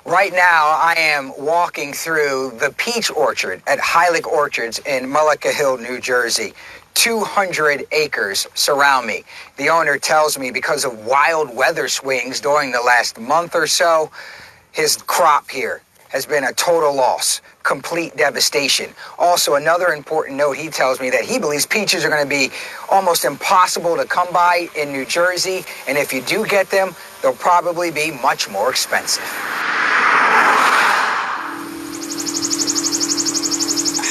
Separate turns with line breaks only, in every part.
Right now, I am walking through the peach orchard at Heilig Orchards in Mullica Hill, New Jersey. 200 acres surround me. The owner tells me because of wild weather swings during the last month or so, his crop here has been a total loss, complete devastation. Also, another important note, he tells me that he believes peaches are going to be almost impossible to come by in New Jersey, and if you do get them, they'll probably be much more expensive.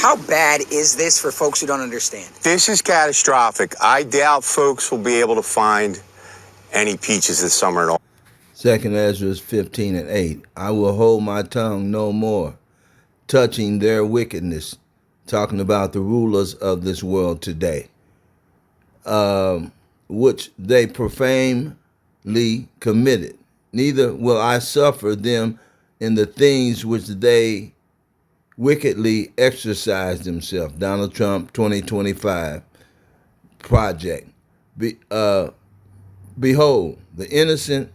How bad is this for folks who don't understand?
This is catastrophic. I doubt folks will be able to find any peaches this summer at all.
2 Ezra 15:8. I will hold my tongue no more, touching their wickedness, talking about the rulers of this world today, which they profanely committed. Neither will I suffer them in the things which they wickedly exercise themselves. Donald Trump 2025 project. Behold, the innocent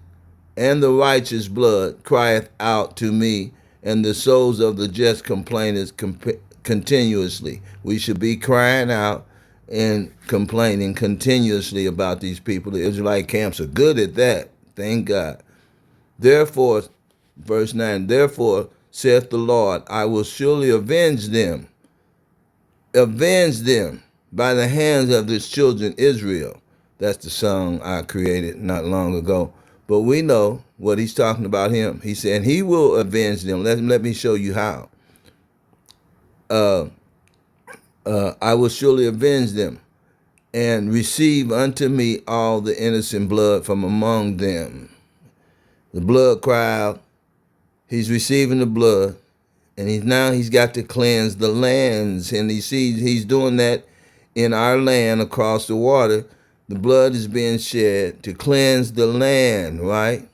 and the righteous blood crieth out to me, and the souls of the just complaineth continuously. We should be crying out and complaining continuously about these people. The Israelite camps are good at that. Thank God. Therefore, verse 9, therefore, saith the Lord, I will surely avenge them by the hands of this children Israel. That's the song I created not long ago. But we know what he's talking about him. He said he will avenge them. Let me show you how. I will surely avenge them and receive unto me all the innocent blood from among them. The blood cry out. He's receiving the blood, and he's got to cleanse the lands, and he's doing that in our land across the water. The blood is being shed to cleanse the land, right?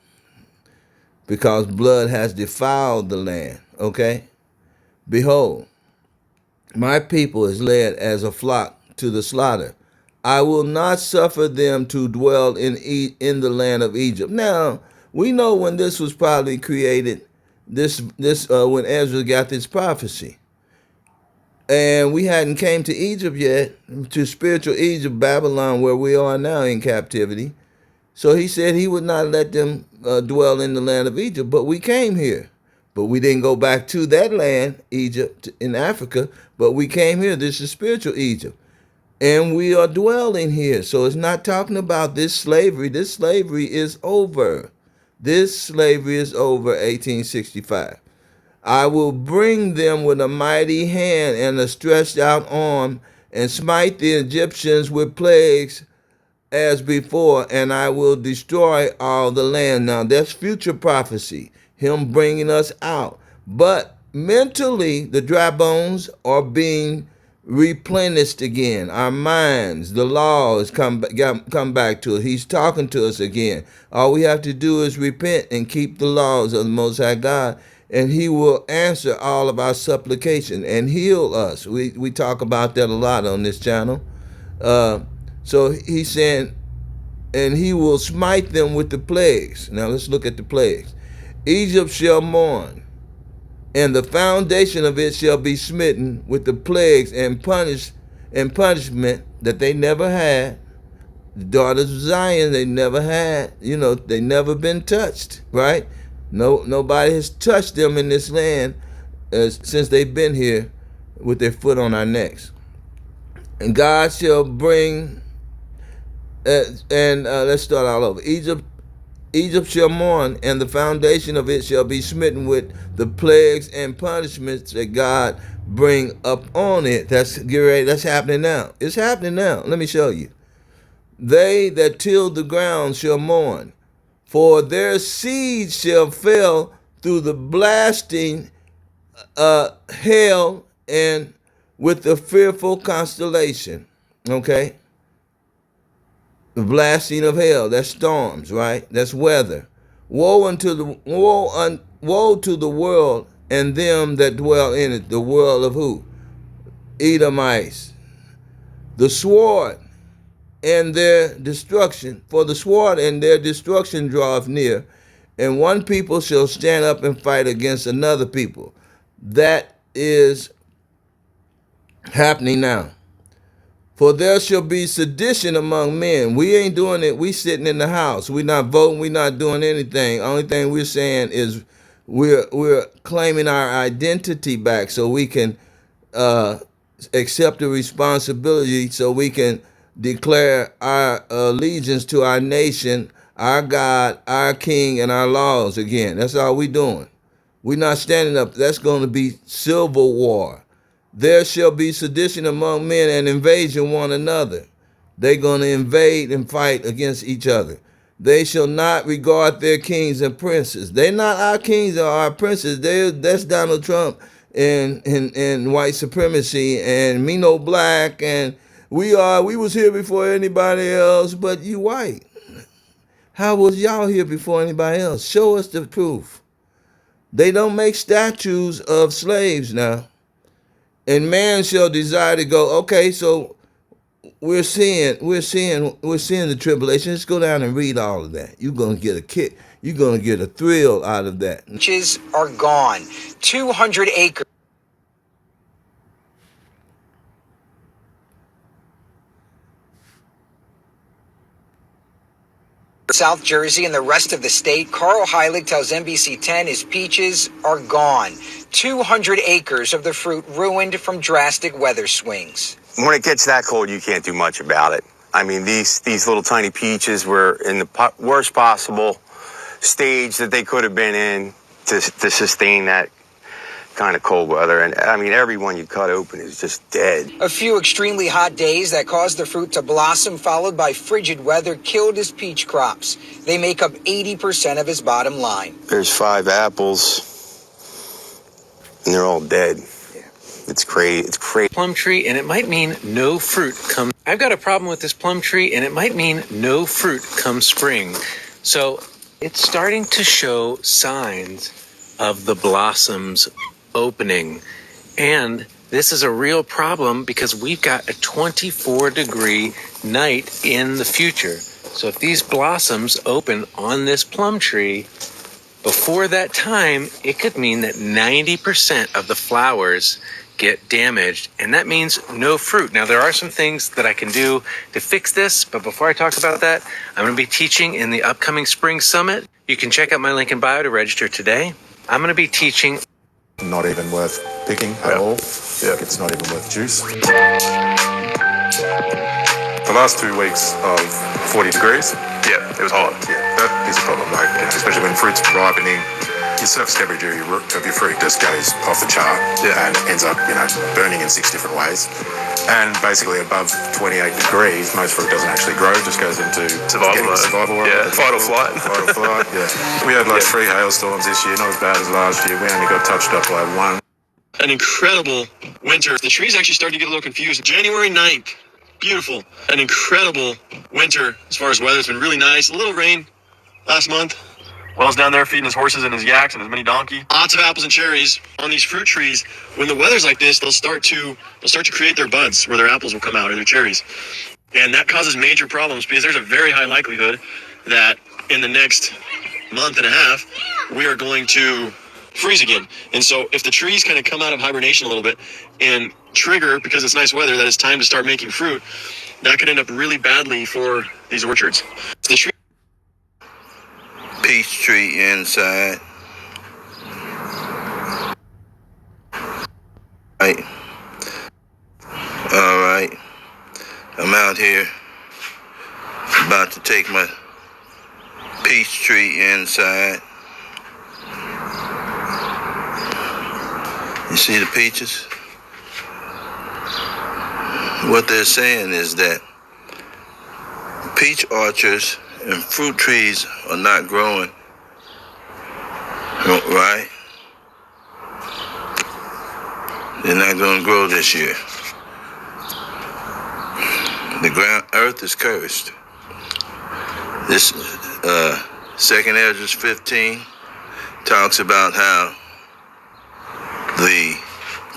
Because blood has defiled the land, okay? Behold, my people is led as a flock to the slaughter. I will not suffer them to dwell in the land of Egypt. Now, we know when this was probably created, when Ezra got this prophecy. And we hadn't came to Egypt yet, to spiritual Egypt, Babylon, where we are now in captivity. So he said he would not let them dwell in the land of Egypt, but we came here. But we didn't go back to that land, Egypt, in Africa, but we came here. This is spiritual Egypt. And we are dwelling here. So it's not talking about this slavery. This slavery is over. This slavery is over, 1865. I will bring them with a mighty hand and a stretched out arm, and smite the Egyptians with plagues as before, and I will destroy all the land. Now that's future prophecy, him bringing us out. But mentally, the dry bones are being replenished again. Our minds, the law has come back to us. He's talking to us again. All we have to do is repent and keep the laws of the Most High God, and he will answer all of our supplication and heal us. We talk about that a lot on this channel. So he's saying, and he will smite them with the plagues. Now let's look at the plagues. Egypt shall mourn, and the foundation of it shall be smitten with the plagues and punishment that they never had. The daughters of Zion, they never had. They never been touched, right? Nobody has touched them in this land since they've been here with their foot on our necks. And God shall bring, let's start all over. Egypt shall mourn, and the foundation of it shall be smitten with the plagues and punishments that God bring up on it. That's happening now. It's happening now. Let me show you. They that till the ground shall mourn, for their seed shall fail through the blasting hail and with the fearful constellation. Okay? The blasting of hail, that's storms, right? That's weather. Woe to the world and them that dwell in it. The world of who? Edomites. The sword and their destruction, for the sword and their destruction draweth near, and one people shall stand up and fight against another people. That is happening now. For there shall be sedition among men. We ain't doing it. We sitting in the house. We not voting. We not doing anything. Only thing we're saying is we're claiming our identity back so we can accept the responsibility, so we can declare our allegiance to our nation, our God, our King, and our laws again. That's all we doing. We're not standing up. That's going to be civil war. There shall be sedition among men and invasion one another. They're going to invade and fight against each other. They shall not regard their kings and princes. They're not our kings or our princes. That's Donald Trump and white supremacy and me no black, and we was here before anybody else, but you white. How was y'all here before anybody else? Show us the proof. They don't make statues of slaves now. And man shall desire to go. Okay, so we're seeing the tribulation. Let's go down and read all of that. You're gonna get a kick. You're gonna get a thrill out of that.
Peaches are gone. 200 acres. South Jersey and the rest of the state. Carl Heilig tells NBC 10 his peaches are gone. 200 acres of the fruit ruined from drastic weather swings.
When it gets that cold, you can't do much about it. I mean, these little tiny peaches were in the worst possible stage that they could have been in to sustain that kind of cold weather. And I mean, every one you cut open is just dead.
A few extremely hot days that caused the fruit to blossom, followed by frigid weather, killed his peach crops. They make up 80% of his bottom line.
There's 5 apples, and they're all dead.
Yeah.
It's crazy. It's crazy.
Plum tree, and it might mean no fruit come. I've got a problem with this plum tree, and it might mean no fruit come spring. So it's starting to show signs of the blossoms opening. And this is a real problem because we've got a 24-degree night in the future. So if these blossoms open on this plum tree before that time, it could mean that 90% of the flowers get damaged, and that means no fruit. Now, there are some things that I can do to fix this, but before I talk about that, I'm going to be teaching in the upcoming Spring Summit. You can check out my link in bio to register today. I'm going to be teaching.
Not even worth picking at all. Yeah. It's not even worth juice. The last 2 weeks of 40 degrees.
Yeah, it was hot.
Yeah, that is a problem, like, especially when fruit's ripening. Your surface temperature of your fruit just goes off the chart and ends up, burning in 6 different ways. And basically above 28 degrees, most fruit doesn't actually grow, just goes into
survival mode. Yeah, fight or flight.
Fight or flight, yeah. We had 3 hailstorms this year, not as bad as last year. We only got touched up by 1.
An incredible winter. The tree's actually starting to get a little confused. January 9th, beautiful. An incredible winter as far as weather. It's been really nice. A little rain last month.
Wells down there feeding his horses and his yaks and his mini donkey.
Lots of apples and cherries on these fruit trees. When the weather's like this, they'll start to create their buds where their apples will come out, or their cherries. And that causes major problems because there's a very high likelihood that in the next month and a half, we are going to freeze again. And so if the trees kind of come out of hibernation a little bit and trigger, because it's nice weather, that it's time to start making fruit, that could end up really badly for these orchards. The tree
Peach tree inside. Right. All right. I'm out here about to take my peach tree inside. You see the peaches? What they're saying is that peach orchards and fruit trees are not growing, right? They're not going to grow this year. The earth is cursed. This 2nd Ezra 15 talks about how the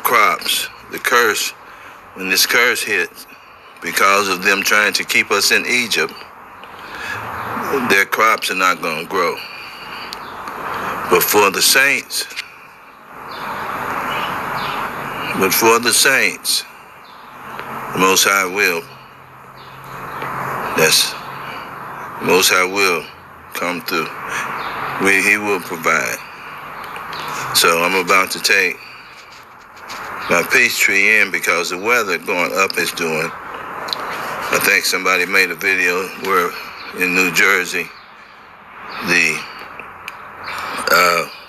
crops, the curse, when this curse hit, because of them trying to keep us in Egypt, their crops are not going to grow. But for the saints, the Most High will. Most High will come through. He will provide. So I'm about to take my peace tree in because the weather going up is doing. I think somebody made a video where in New Jersey, the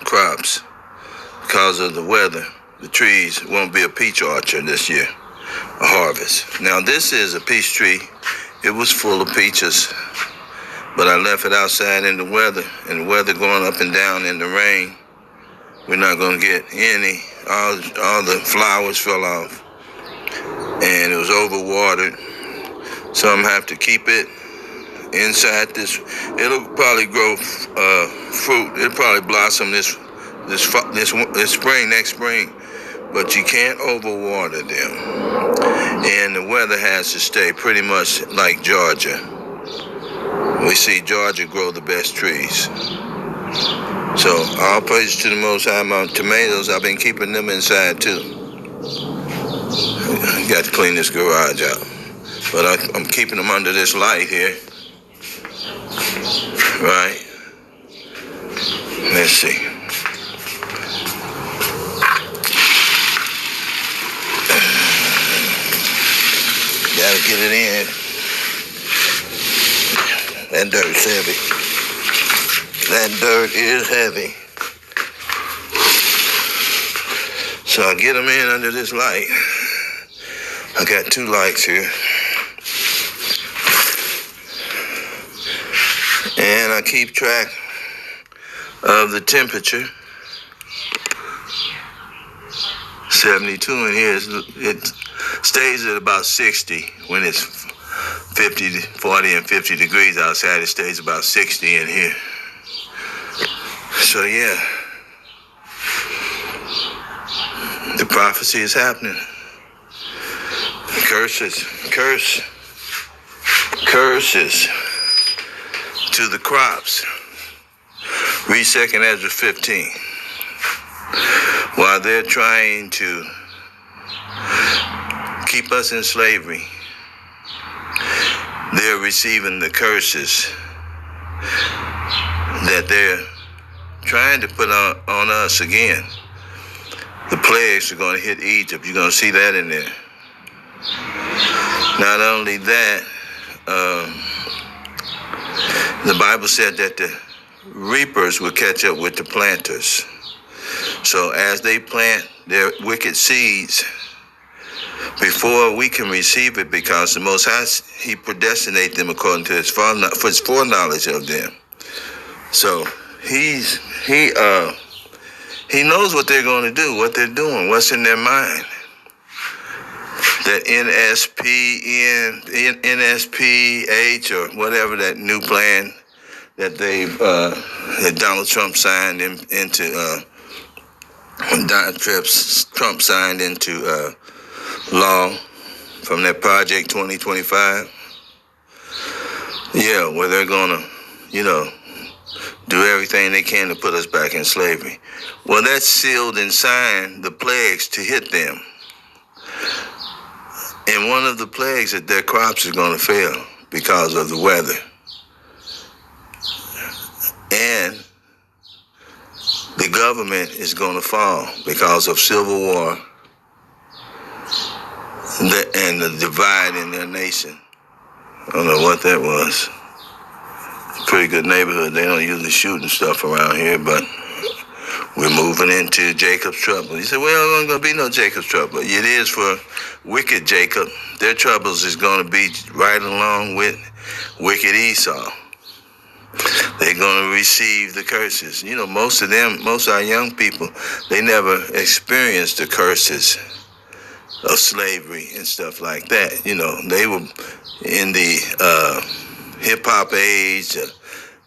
crops, because of the weather, the trees won't be a peach orchard this year, a harvest. Now this is a peach tree. It was full of peaches, but I left it outside in the weather, and the weather going up and down in the rain. We're not gonna get any. All the flowers fell off, and it was overwatered. So I'm gonna have to keep it inside this. It'll probably grow fruit. It'll probably blossom this spring, next spring. But you can't overwater them, and the weather has to stay pretty much like Georgia. We see Georgia grow the best trees. So all praise to the Most High. My tomatoes, I've been keeping them inside too. Got to clean this garage out, but I'm keeping them under this light here. Right. Let's see. Gotta get it in. That dirt's heavy. That dirt is heavy. So I get them in under this light. I got 2 lights here. And I keep track of the temperature. 72 in here. It stays at about 60 when it's 40 and 50 degrees outside. It stays about 60 in here. So yeah, the prophecy is happening. Curses to the crops. Read 2nd Ezra 15. While they're trying to keep us in slavery, they're receiving the curses that they're trying to put on us again. The plagues are going to hit Egypt. You're going to see that in there. Not only that, the Bible said that the reapers will catch up with the planters. So as they plant their wicked seeds, before we can receive it, because the Most High, He predestinated them according to His foreknowledge of them. So He knows what they're going to do, what they're doing, what's in their mind. That NSPH or whatever that new plan that that Donald Trump signed Trump signed into law from that Project 2025. Yeah, where they're gonna, do everything they can to put us back in slavery. Well, that's sealed and signed the plagues to hit them. And one of the plagues that their crops are going to fail because of the weather. And the government is going to fall because of civil war and the divide in their nation. I don't know what that was. Pretty good neighborhood. They don't usually shoot and stuff around here, but we're moving into Jacob's trouble. You say, well, there's not going to be no Jacob's trouble. It is for wicked Jacob. Their troubles is going to be right along with wicked Esau. They're going to receive the curses. Most of our young people, they never experienced the curses of slavery and stuff like that. They were in the hip-hop age,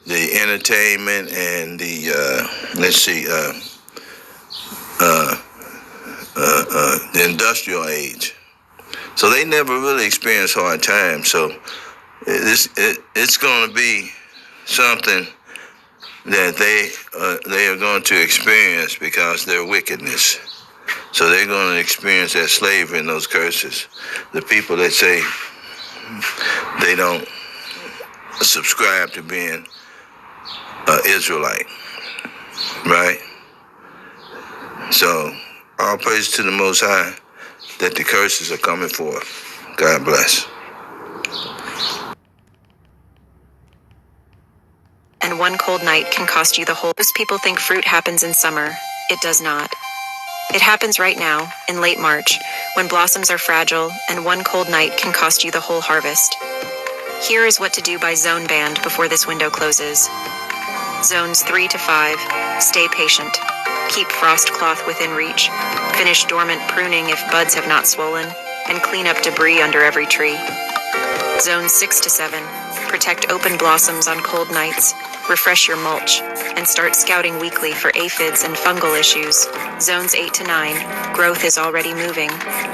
the entertainment, and the the industrial age. So they never really experienced hard times. So it's going to be something that they are going to experience because of their wickedness. So they're going to experience that slavery and those curses. The people that say they don't subscribe to being an Israelite, right? So all praise to the Most High that the curses are coming forth. God bless.
And one cold night can cost you the whole. Most people think fruit happens in summer. It does not. It happens right now, in late March, when blossoms are fragile, and one cold night can cost you the whole harvest. Here is what to do by zone band before this window closes. Zones 3 to 5, stay patient. Keep frost cloth within reach. Finish dormant pruning if buds have not swollen, and clean up debris under every tree. Zone 6 to 7, protect open blossoms on cold nights. Refresh your mulch, and start scouting weekly for aphids and fungal issues. Zones 8 to 9, growth is already moving.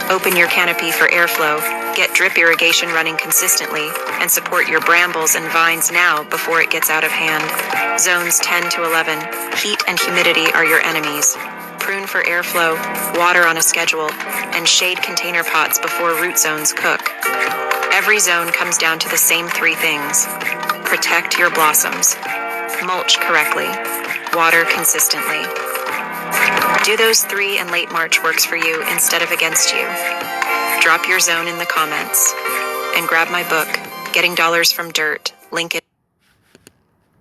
Open your canopy for airflow, get drip irrigation running consistently, and support your brambles and vines now before it gets out of hand. Zones 10 to 11, heat and humidity are your enemies. Prune for airflow, water on a schedule, and shade container pots before root zones cook. Every zone comes down to the same 3 things. Protect your blossoms. Mulch correctly. Water consistently. Do those 3 and late March works for you instead of against you. Drop your zone in the comments. And grab my book, Getting Dollars from Dirt. Link it.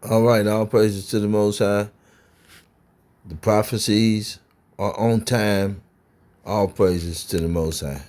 All right, all praises to the Most High. The prophecies are on time. All praises to the Most High.